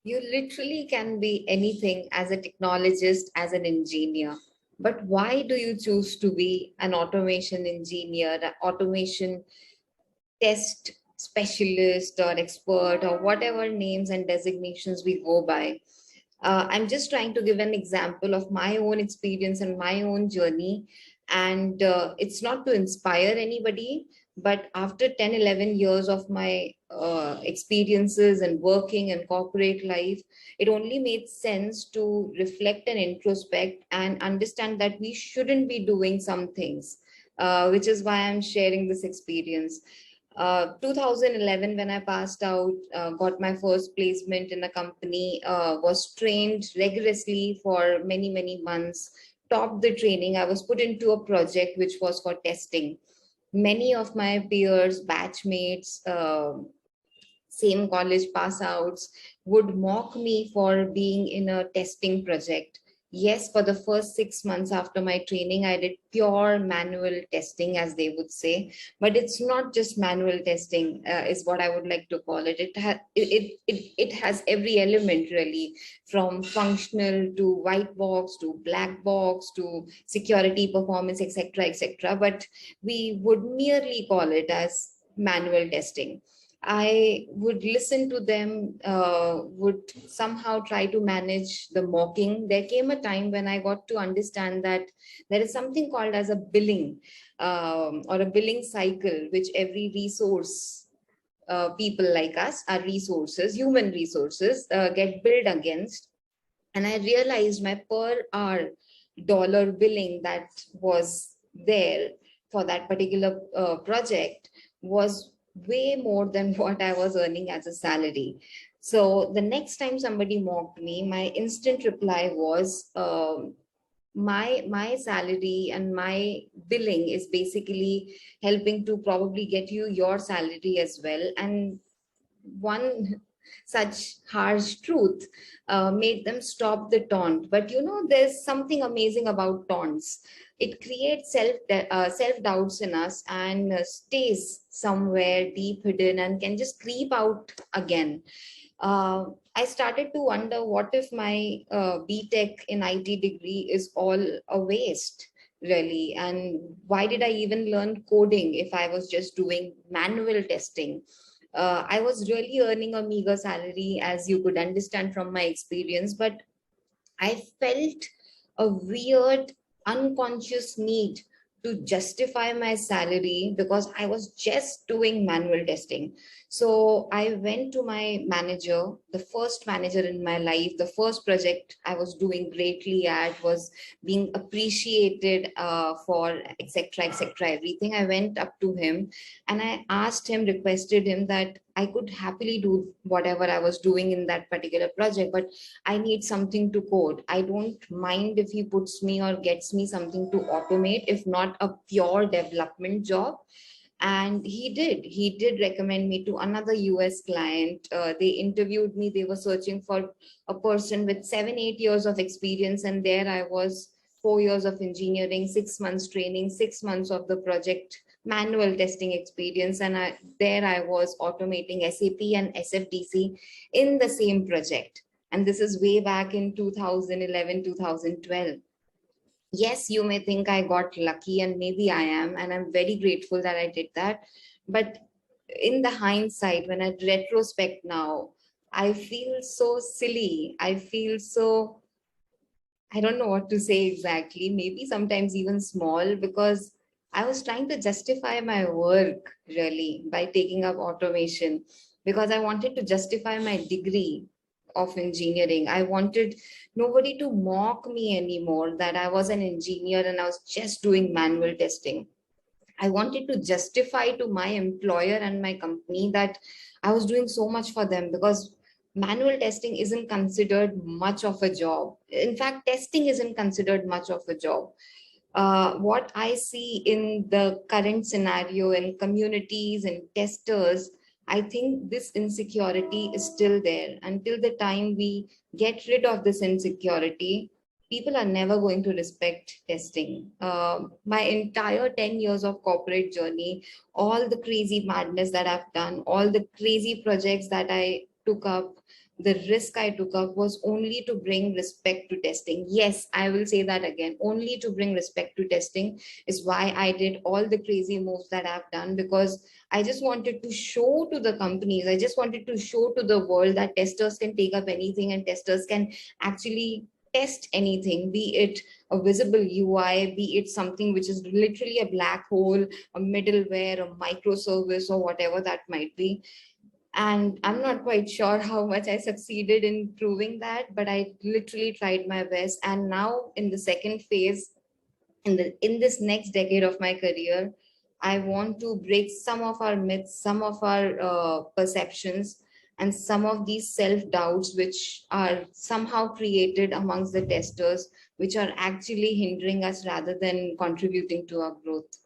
You literally can be anything as a technologist, as an engineer. But why do you choose to be an automation engineer, an automation test specialist or expert or whatever names and designations we go by? I'm just trying to give an example of my own experience and my own journey. And it's not to inspire anybody, but after 10, 11 years of my experiences and working in corporate life, it only made sense to reflect and introspect and understand that we shouldn't be doing some things, which is why I'm sharing this experience. 2011, when I passed out, got my first placement in a company, was trained rigorously for many, many months, topped the training. I was put into a project which was for testing. Many of my peers, batchmates, same college pass outs would mock me for being in a testing project. Yes, for the first 6 months after my training, I did pure manual testing, as they would say. But it's not just manual testing, is what I would like to call it. It has every element really, from functional to white box to black box to security performance, etc., etc. But we would merely call it as manual testing. I would listen to them, would somehow try to manage the mocking. There came a time when I got to understand that there is something called as a billing, or a billing cycle, which every resource, people like us, our resources, human resources, get billed against. And I realized my per hour dollar billing that was there for that particular project was way more than what I was earning as a salary. So the next time somebody mocked me, my instant reply was, my salary and my billing is basically helping to probably get you your salary as well. And one such harsh truth made them stop the taunt. But there's something amazing about taunts. It creates self doubts in us and stays somewhere deep hidden and can just creep out again. I started to wonder, what if my BTech in IT degree is all a waste, really? And why did I even learn coding if I was just doing manual testing? I was really earning a meager salary, as you could understand from my experience, but I felt a weird, unconscious need to justify my salary because I was just doing manual testing. So I went to my manager, the first manager in my life. The first project I was doing greatly at was being appreciated for etc. etc. everything. I went up to him and I asked him, requested him that I could happily do whatever I was doing in that particular project, but I need something to code. I don't mind if he puts me or gets me something to automate, if not a pure development job. And he did recommend me to another US client. They interviewed me. They were searching for a person with 7 8 years of experience, and there I was, 4 years of engineering, 6 months training, 6 months of the project manual testing experience, and there I was automating SAP and SFDC in the same project. And this is way back in 2011, 2012. Yes, you may think I got lucky, and maybe I am, and I'm very grateful that I did that. But in the hindsight, when I retrospect now, I feel so silly. I feel so, I don't know what to say exactly, maybe sometimes even small, because I was trying to justify my work really by taking up automation, because I wanted to justify my degree of engineering. I wanted nobody to mock me anymore that I was an engineer and I was just doing manual testing. I wanted to justify to my employer and my company that I was doing so much for them, because manual testing isn't considered much of a job. In fact, testing isn't considered much of a job. What I see in the current scenario in communities and testers, I think this insecurity is still there. Until the time we get rid of this insecurity, people are never going to respect testing. My entire 10 years of corporate journey, all the crazy madness that I've done, all the crazy projects that I took up, the risk I took up was only to bring respect to testing. Yes, I will say that again. Only to bring respect to testing is why I did all the crazy moves that I've done, because I just wanted to show to the companies, I just wanted to show to the world that testers can take up anything and testers can actually test anything, be it a visible UI, be it something which is literally a black hole, a middleware, a microservice, or whatever that might be. And I'm not quite sure how much I succeeded in proving that, but I literally tried my best. And now in the second phase, in this next decade of my career, I want to break some of our myths, some of our perceptions, and some of these self doubts which are somehow created amongst the testers, which are actually hindering us rather than contributing to our growth.